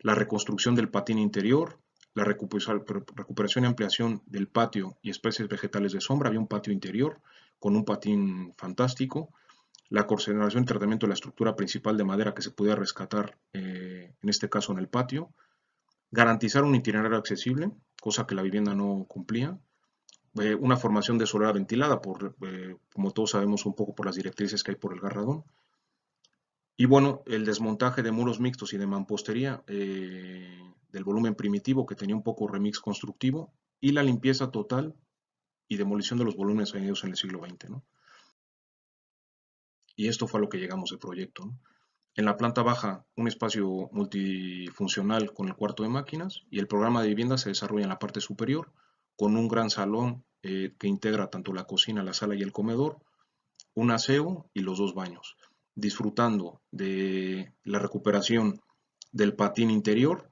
la reconstrucción del patín interior, la recuperación y ampliación del patio y especies vegetales de sombra. Había un patio interior con un patín fantástico, la conservación y tratamiento de la estructura principal de madera que se pudiera rescatar, en este caso en el patio, garantizar un itinerario accesible, cosa que la vivienda no cumplía, una formación de solera ventilada, como todos sabemos, un poco por las directrices que hay por el Garradón, y bueno, el desmontaje de muros mixtos y de mampostería, del volumen primitivo que tenía un poco remix constructivo, y la limpieza total y demolición de los volúmenes añadidos en el siglo XX, ¿no? Y esto fue a lo que llegamos del proyecto, ¿no? En la planta baja, un espacio multifuncional con el cuarto de máquinas, y el programa de vivienda se desarrolla en la parte superior con un gran salón, que integra tanto la cocina, la sala y el comedor, un aseo y los dos baños, disfrutando de la recuperación del patín interior,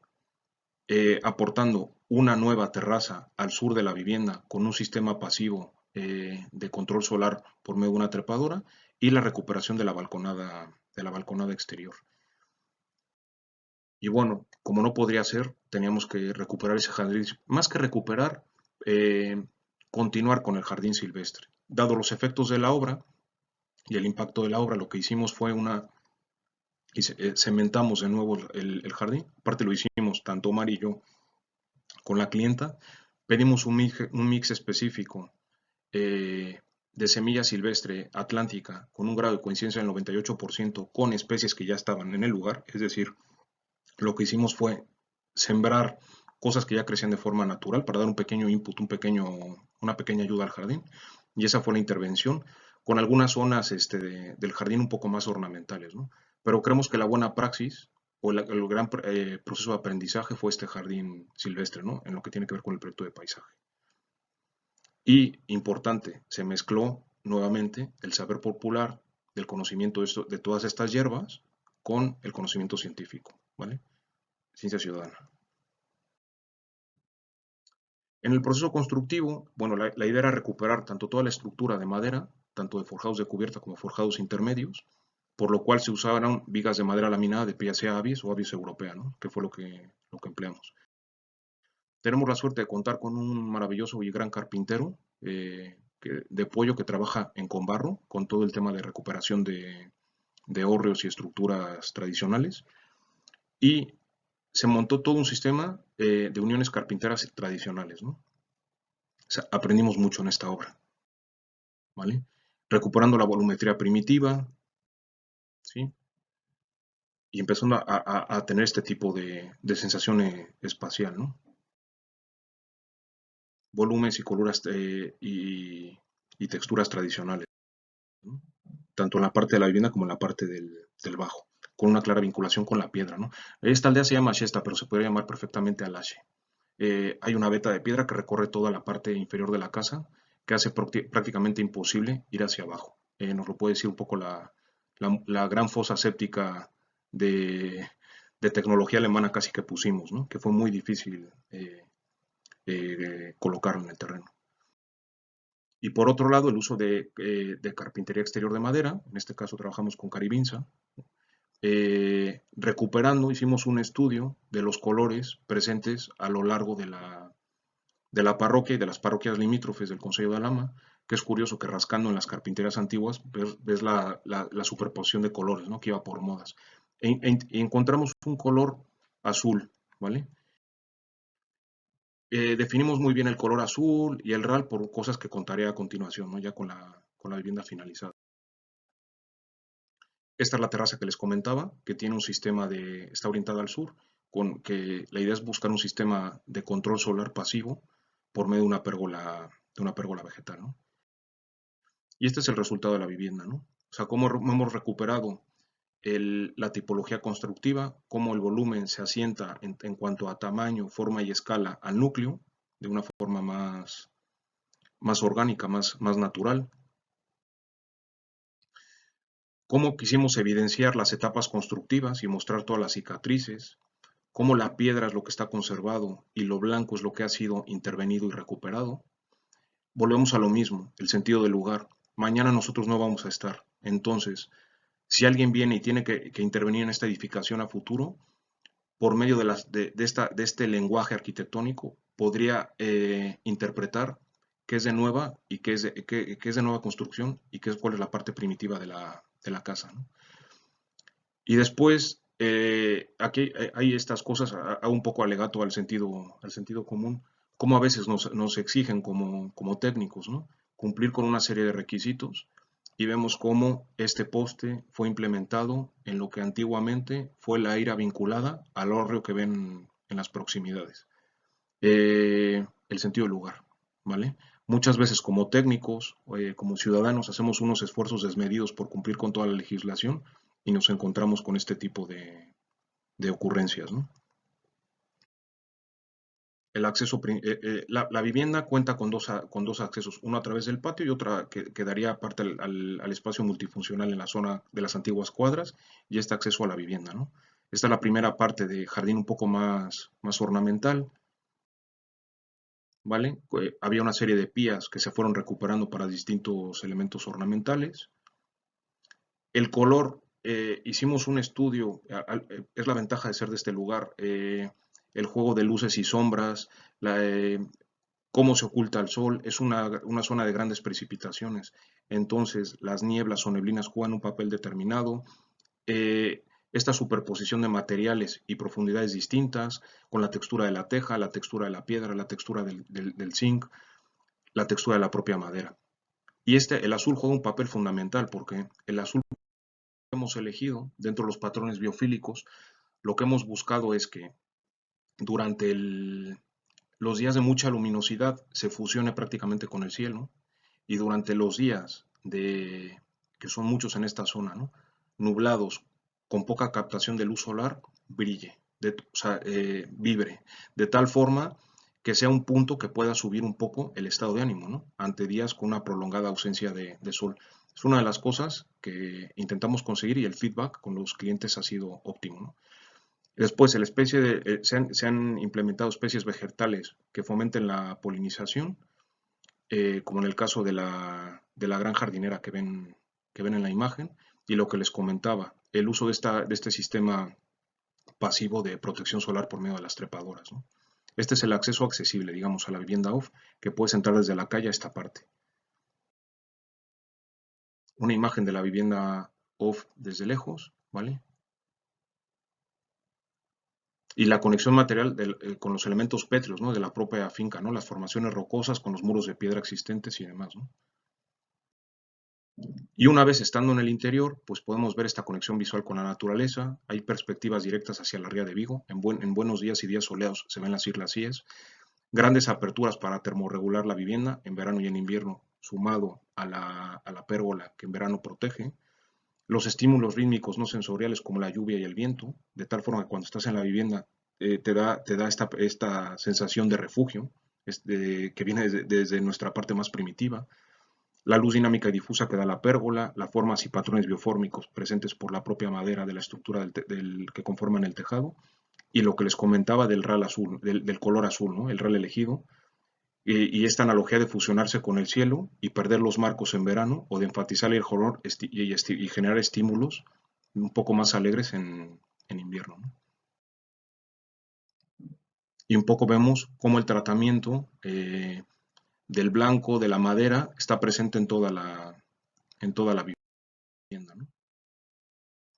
aportando una nueva terraza al sur de la vivienda con un sistema pasivo, de control solar por medio de una trepadora, y la recuperación de la balconada exterior. Y bueno, como no podría ser, teníamos que recuperar ese jardín, más que recuperar, eh, continuar con el jardín silvestre. Dado los efectos de la obra y el impacto de la obra, lo que hicimos fue cementamos de nuevo el jardín. Aparte lo hicimos tanto Omar y yo con la clienta. Pedimos un mix específico, de semilla silvestre atlántica con un grado de coincidencia del 98% con especies que ya estaban en el lugar. Es decir, lo que hicimos fue sembrar cosas que ya crecían de forma natural para dar un pequeño input, una pequeña ayuda al jardín. Y esa fue la intervención, con algunas zonas, del jardín un poco más ornamentales, ¿no? Pero creemos que la buena praxis o el gran proceso de aprendizaje fue este jardín silvestre, ¿no? En lo que tiene que ver con el proyecto de paisaje. Y, importante, se mezcló nuevamente el saber popular del conocimiento de todas estas hierbas con el conocimiento científico, ¿vale? Ciencia ciudadana. En el proceso constructivo, bueno, la idea era recuperar tanto toda la estructura de madera, tanto de forjados de cubierta como forjados intermedios, por lo cual se usaban vigas de madera laminada de PSA Abies o Abies europea, ¿no? Que fue lo que empleamos. Tenemos la suerte de contar con un maravilloso y gran carpintero, de pollo, que trabaja en Conbarro con todo el tema de recuperación de hórreos y estructuras tradicionales. Y se montó todo un sistema, de uniones carpinteras tradicionales, ¿no? O sea, aprendimos mucho en esta obra, ¿vale? Recuperando la volumetría primitiva, ¿sí? Y empezando a tener este tipo de sensación, espacial, ¿no? Volúmenes y coluras, y texturas tradicionales, ¿no? Tanto en la parte de la vivienda como en la parte del bajo, con una clara vinculación con la piedra, ¿no? Esta aldea se llama Shesta, pero se podría llamar perfectamente Alashe. Hay una veta de piedra que recorre toda la parte inferior de la casa, que hace prácticamente imposible ir hacia abajo. Nos lo puede decir un poco la gran fosa séptica de, de tecnología alemana casi que pusimos, ¿no? Que fue muy difícil, colocarlo en el terreno. Y por otro lado, el uso de carpintería exterior de madera, en este caso trabajamos con Caribinza, recuperando, hicimos un estudio de los colores presentes a lo largo de la parroquia y de las parroquias limítrofes del Concejo de Alhama, que es curioso que rascando en las carpinterías antiguas ves la superposición de colores, ¿no? Que iba por modas. Y encontramos un color azul, ¿vale? Definimos muy bien el color azul y el RAL por cosas que contaré a continuación, ¿no? Ya con la vivienda finalizada. Esta es la terraza que les comentaba, que tiene un sistema está orientada al sur, con que la idea es buscar un sistema de control solar pasivo por medio de una pérgola vegetal, ¿no? Y este es el resultado de la vivienda, ¿no? O sea, cómo hemos recuperado la tipología constructiva, cómo el volumen se asienta en cuanto a tamaño, forma y escala al núcleo, de una forma más orgánica, más natural. Cómo quisimos evidenciar las etapas constructivas y mostrar todas las cicatrices, cómo la piedra es lo que está conservado y lo blanco es lo que ha sido intervenido y recuperado. Volvemos a lo mismo, el sentido del lugar. Mañana nosotros no vamos a estar. Entonces, si alguien viene y tiene que intervenir en esta edificación a futuro, por medio de este lenguaje arquitectónico, podría interpretar qué es de nueva y qué es de nueva construcción y cuál es la parte primitiva de la casa, ¿no? Y después, aquí hay estas cosas, a un poco alegato al sentido común, como a veces nos exigen como técnicos, ¿no? Cumplir con una serie de requisitos y vemos cómo este poste fue implementado en lo que antiguamente fue la eira vinculada al hórreo que ven en las proximidades. El sentido del lugar, ¿vale? Muchas veces como técnicos, como ciudadanos, hacemos unos esfuerzos desmedidos por cumplir con toda la legislación y nos encontramos con este tipo de ocurrencias, ¿no? El acceso, la vivienda cuenta con dos accesos, uno a través del patio y otra que daría parte al espacio multifuncional en la zona de las antiguas cuadras y este acceso a la vivienda, ¿no? Esta es la primera parte de jardín un poco más ornamental, ¿vale? Había una serie de pías que se fueron recuperando para distintos elementos ornamentales. El color, hicimos un estudio, es la ventaja de ser de este lugar, el juego de luces y sombras, cómo se oculta el sol, es una zona de grandes precipitaciones, entonces las nieblas o neblinas juegan un papel determinado, esta superposición de materiales y profundidades distintas, con la textura de la teja, la textura de la piedra, la textura del zinc, la textura de la propia madera. Y el azul juega un papel fundamental porque el azul que hemos elegido dentro de los patrones biofílicos, lo que hemos buscado es que durante los días de mucha luminosidad se fusione prácticamente con el cielo y durante los días que son muchos en esta zona, ¿no? Nublados, con poca captación de luz solar, brille, o sea, vibre, de tal forma que sea un punto que pueda subir un poco el estado de ánimo, ¿no? Ante días con una prolongada ausencia de sol. Es una de las cosas que intentamos conseguir y el feedback con los clientes ha sido óptimo, ¿no? Después, se han implementado especies vegetales que fomenten la polinización, como en el caso de la gran jardinera que ven en la imagen, y lo que les comentaba, el uso de este sistema pasivo de protección solar por medio de las trepadoras, ¿no? Este es el acceso accesible, digamos, a la vivienda off, que puedes entrar desde la calle a esta parte. Una imagen de la vivienda off desde lejos, ¿vale? Y la conexión material con los elementos pétreos, ¿no? De la propia finca, ¿no? Las formaciones rocosas con los muros de piedra existentes y demás, ¿no? Y una vez estando en el interior, pues podemos ver esta conexión visual con la naturaleza. Hay perspectivas directas hacia la ría de Vigo. En buenos días y días soleados se ven las Islas Cíes. Grandes aperturas para termorregular la vivienda en verano y en invierno, sumado a la pérgola que en verano protege. Los estímulos rítmicos no sensoriales como la lluvia y el viento, de tal forma que cuando estás en la vivienda te da esta sensación de refugio que viene desde nuestra parte más primitiva. La luz dinámica y difusa que da la pérgola, las formas y patrones biofórmicos presentes por la propia madera de la estructura que conforman el tejado, y lo que les comentaba del RAL azul, del color azul, ¿no? El RAL elegido, y esta analogía de fusionarse con el cielo y perder los marcos en verano, o de enfatizar el color y generar estímulos un poco más alegres en invierno, ¿no? Y un poco vemos cómo el tratamiento del blanco, de la madera, está presente en toda la vivienda, ¿no?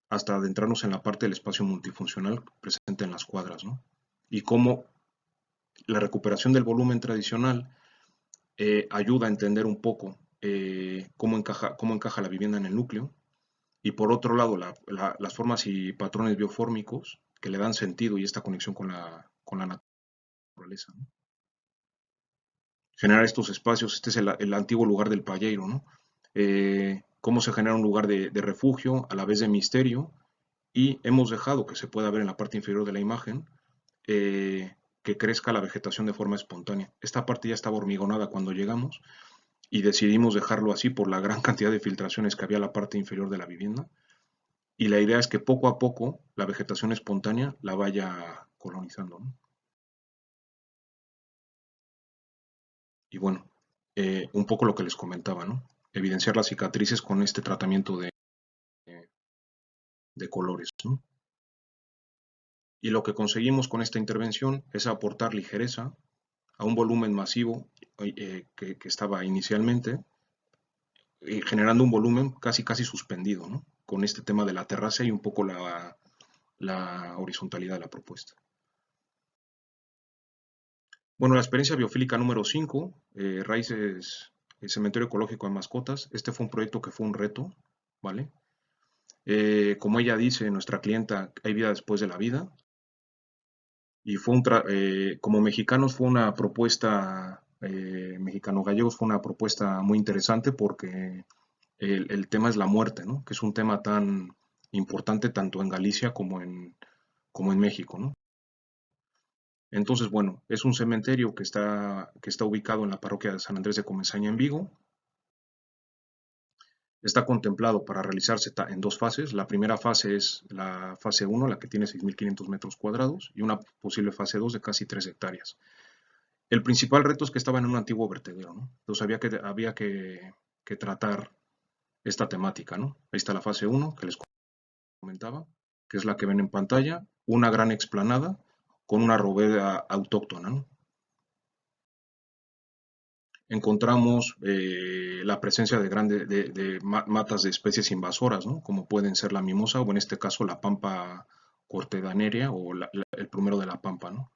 Hasta adentrarnos en la parte del espacio multifuncional presente en las cuadras, ¿no? Y cómo la recuperación del volumen tradicional ayuda a entender un poco cómo encaja la vivienda en el núcleo, y por otro lado las formas y patrones biofórmicos que le dan sentido y esta conexión con la naturaleza, ¿no? Generar estos espacios, este es el antiguo lugar del payeiro, ¿no? cómo se genera un lugar de refugio, a la vez de misterio, y hemos dejado que se pueda ver en la parte inferior de la imagen que crezca la vegetación de forma espontánea. Esta parte ya estaba hormigonada cuando llegamos y decidimos dejarlo así por la gran cantidad de filtraciones que había en la parte inferior de la vivienda. Y la idea es que poco a poco la vegetación espontánea la vaya colonizando, ¿no? Y bueno, un poco lo que les comentaba, ¿no? Evidenciar las cicatrices con este tratamiento de colores, ¿no? Y lo que conseguimos con esta intervención es aportar ligereza a un volumen masivo que estaba inicialmente, generando un volumen casi casi suspendido, ¿no? Con este tema de la terraza y un poco la horizontalidad de la propuesta. Bueno, la experiencia biofílica número 5, raíces, el cementerio ecológico de mascotas. Este fue un proyecto que fue un reto, ¿vale? Como ella dice, nuestra clienta, hay vida después de la vida. Y fue como mexicanos fue una propuesta, mexicano-gallegos fue una propuesta muy interesante porque el tema es la muerte, ¿no? Que es un tema tan importante tanto en Galicia como en México, ¿no? Entonces, bueno, es un cementerio que está ubicado en la parroquia de San Andrés de Comesaña en Vigo. Está contemplado para realizarse en dos fases. La primera fase es la fase 1, la que tiene 6.500 metros cuadrados, y una posible fase 2 de casi 3 hectáreas. El principal reto es que estaba en un antiguo vertedero, ¿no? Entonces había que tratar esta temática, ¿no? Ahí está la fase 1 que les comentaba, que es la que ven en pantalla, una gran explanada con una arboleda autóctona, ¿no? Encontramos la presencia de matas de especies invasoras, ¿no? Como pueden ser la mimosa o en este caso la pampa cortedaneria o el plumero de la pampa, ¿no?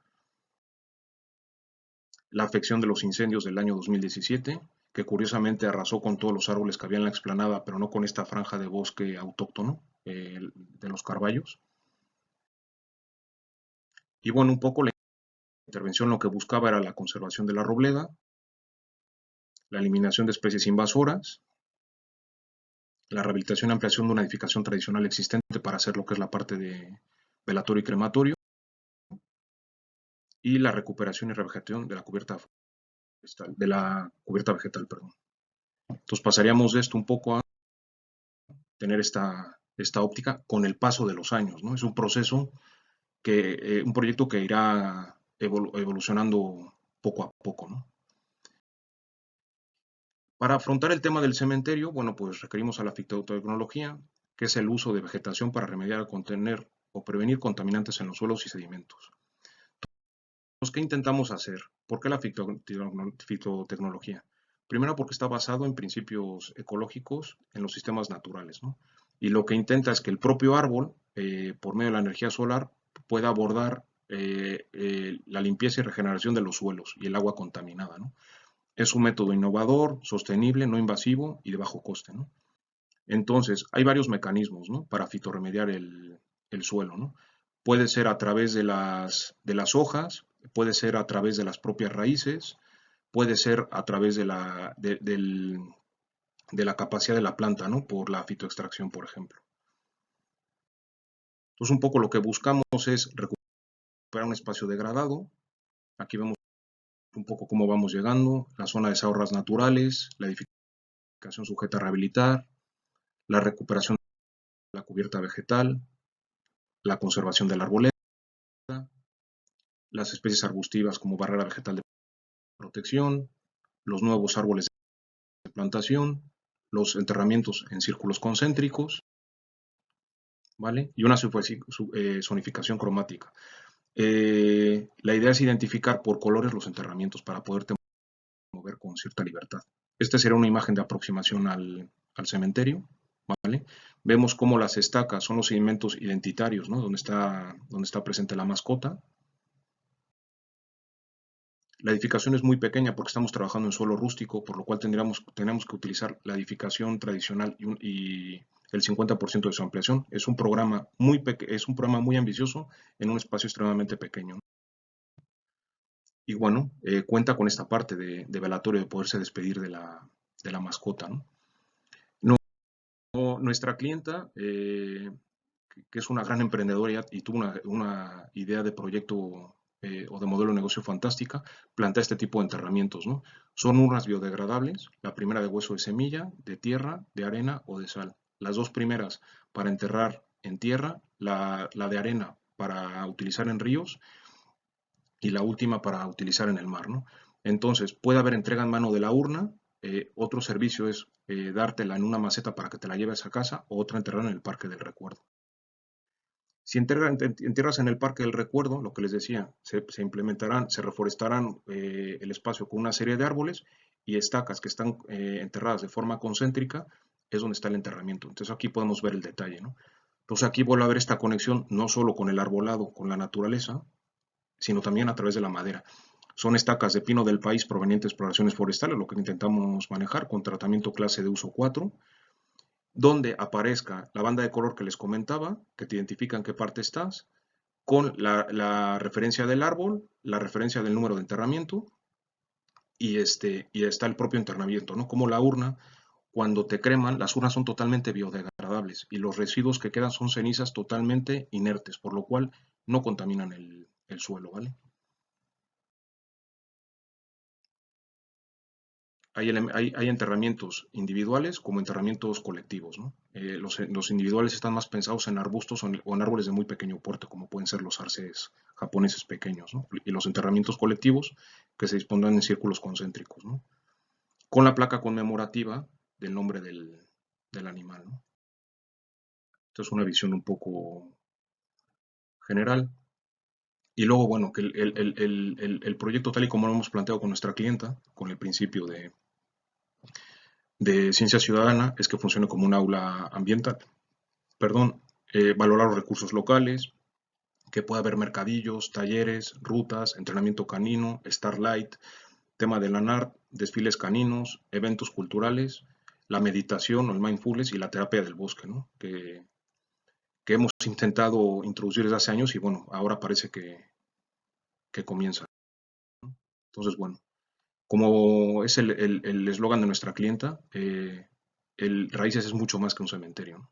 La afección de los incendios del año 2017, que curiosamente arrasó con todos los árboles que había en la explanada, pero no con esta franja de bosque autóctono de los carballos. Y bueno, un poco la intervención lo que buscaba era la conservación de la robleda, la eliminación de especies invasoras, la rehabilitación y ampliación de una edificación tradicional existente para hacer lo que es la parte de velatorio y crematorio, y la recuperación y revegetación de la cubierta vegetal, perdón. Entonces pasaríamos de esto un poco a tener esta óptica con el paso de los años, ¿no? Es un proceso un proyecto que irá evolucionando poco a poco, ¿no? Para afrontar el tema del cementerio, bueno, pues requerimos a la fitotecnología, que es el uso de vegetación para remediar, contener o prevenir contaminantes en los suelos y sedimentos. Entonces, ¿qué intentamos hacer? ¿Por qué la fitotecnología? Primero porque está basado en principios ecológicos en los sistemas naturales, ¿no? Y lo que intenta es que el propio árbol, por medio de la energía solar, pueda abordar la limpieza y regeneración de los suelos y el agua contaminada, ¿no? Es un método innovador, sostenible, no invasivo y de bajo coste, ¿no? Entonces, hay varios mecanismos, ¿no? Para fitorremediar el suelo, ¿no? Puede ser a través de las hojas, puede ser a través de las propias raíces, puede ser a través de la capacidad de la planta, ¿no? Por la fitoextracción, por ejemplo. Entonces, un poco lo que buscamos es recuperar un espacio degradado. Aquí vemos un poco cómo vamos llegando, la zona de ahorras naturales, la edificación sujeta a rehabilitar, la recuperación de la cubierta vegetal, la conservación de la arboleda, las especies arbustivas como barrera vegetal de protección, los nuevos árboles de plantación, los enterramientos en círculos concéntricos, ¿vale? Y una zonificación cromática. La idea es identificar por colores los enterramientos para poderte mover con cierta libertad. Esta será una imagen de aproximación al cementerio, ¿vale? Vemos cómo las estacas son los sedimentos identitarios, ¿no? Donde está presente la mascota. La edificación es muy pequeña porque estamos trabajando en suelo rústico, por lo cual tenemos que utilizar la edificación tradicional y el 50% de su ampliación. Es un programa muy ambicioso en un espacio extremadamente pequeño. Y bueno, cuenta con esta parte de velatorio, de poderse despedir de la mascota, ¿no? nuestra clienta, que es una gran emprendedora y tuvo una idea de proyecto o de modelo de negocio fantástica, plantea este tipo de enterramientos, ¿no? Son urnas biodegradables, la primera de hueso de semilla, de tierra, de arena o de sal. Las dos primeras para enterrar en tierra, la de arena para utilizar en ríos y la última para utilizar en el mar, ¿no? Entonces, puede haber entrega en mano de la urna, otro servicio es dártela en una maceta para que te la lleves a casa o otra enterrada en el Parque del Recuerdo. Si entierras en el Parque del Recuerdo, lo que les decía, se implementarán, se reforestarán el espacio con una serie de árboles y estacas que están enterradas de forma concéntrica, es donde está el enterramiento. Entonces aquí podemos ver el detalle, ¿no? Entonces aquí vuelve a haber esta conexión no solo con el arbolado, con la naturaleza, sino también a través de la madera. Son estacas de pino del país provenientes de exploraciones forestales, lo que intentamos manejar con tratamiento clase de uso 4, donde aparezca la banda de color que les comentaba, que te identifica en qué parte estás, con la referencia del árbol, la referencia del número de enterramiento y está el propio enterramiento, ¿no? Como la urna, cuando te creman, las urnas son totalmente biodegradables y los residuos que quedan son cenizas totalmente inertes, por lo cual no contaminan el suelo, ¿vale? Hay enterramientos individuales como enterramientos colectivos, ¿no? Los individuales están más pensados en arbustos o en árboles de muy pequeño porte, como pueden ser los arces japoneses pequeños, ¿no? Y los enterramientos colectivos que se dispondrán en círculos concéntricos, ¿no? Con la placa conmemorativa del nombre del animal, ¿no? Esto es una visión un poco general. Y luego, bueno, que el proyecto tal y como lo hemos planteado con nuestra clienta, con el principio de ciencia ciudadana, es que funcione como un aula ambiental. Perdón, valorar los recursos locales, que pueda haber mercadillos, talleres, rutas, entrenamiento canino, Starlight, tema de la NART, desfiles caninos, eventos culturales, la meditación o el mindfulness y la terapia del bosque, ¿no? Que hemos intentado introducir desde hace años y bueno, ahora parece que comienza. Entonces, bueno, como es el eslogan de nuestra clienta, el Raíces es mucho más que un cementerio, ¿no?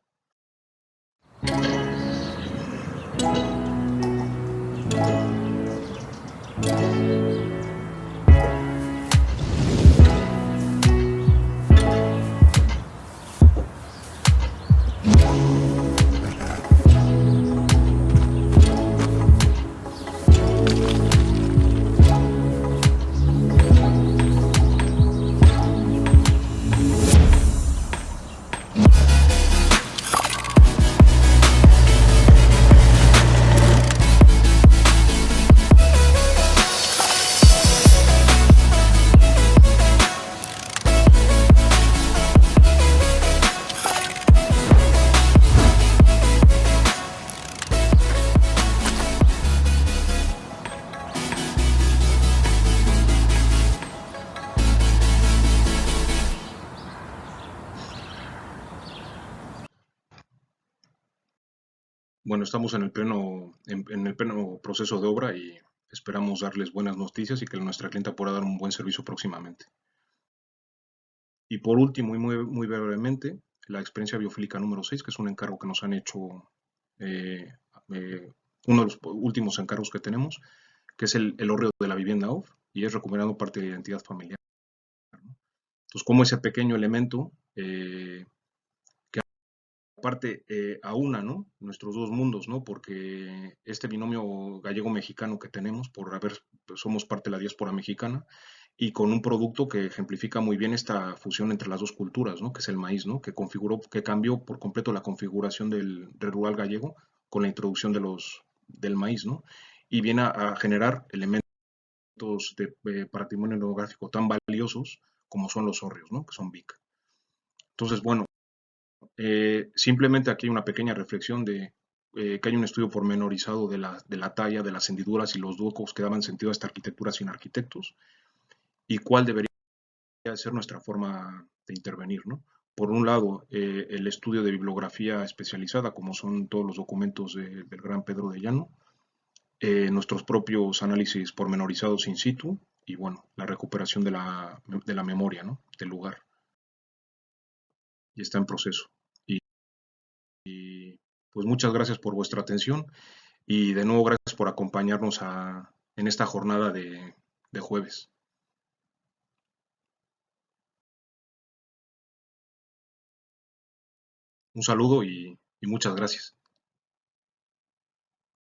Bueno, estamos en el pleno proceso de obra y esperamos darles buenas noticias y que nuestra clienta pueda dar un buen servicio próximamente. Y por último, y muy brevemente, la experiencia biofílica número 6, que es un encargo que nos han hecho, eh, eh, uno de los últimos encargos que tenemos, que es el hórreo de la vivienda OFF, y es recuperando parte de la identidad familiar, ¿no? Entonces, como ese pequeño elemento que aparte aúna, ¿no? Nuestros dos mundos, ¿no? Porque este binomio gallego-mexicano que tenemos, pues, somos parte de la diáspora mexicana, y con un producto que ejemplifica muy bien esta fusión entre las dos culturas, ¿no? Que es el maíz, ¿no? Que cambió por completo la configuración del rural gallego con la introducción del maíz, ¿no? Y viene a generar elementos de patrimonio etnográfico tan valiosos como son los hórreos, ¿no? Que son BIC. Entonces, bueno, simplemente aquí hay una pequeña reflexión de que hay un estudio pormenorizado de la talla, de las hendiduras y los ducos que daban sentido a esta arquitectura sin arquitectos y cuál debería ser nuestra forma de intervenir, ¿no? Por un lado, el estudio de bibliografía especializada, como son todos los documentos del gran Pedro de Llano, nuestros propios análisis pormenorizados in situ y, bueno, la recuperación de la memoria, ¿no? Del lugar. Y está en proceso. y pues muchas gracias por vuestra atención y de nuevo gracias por acompañarnos en esta jornada de jueves. Un saludo y muchas gracias.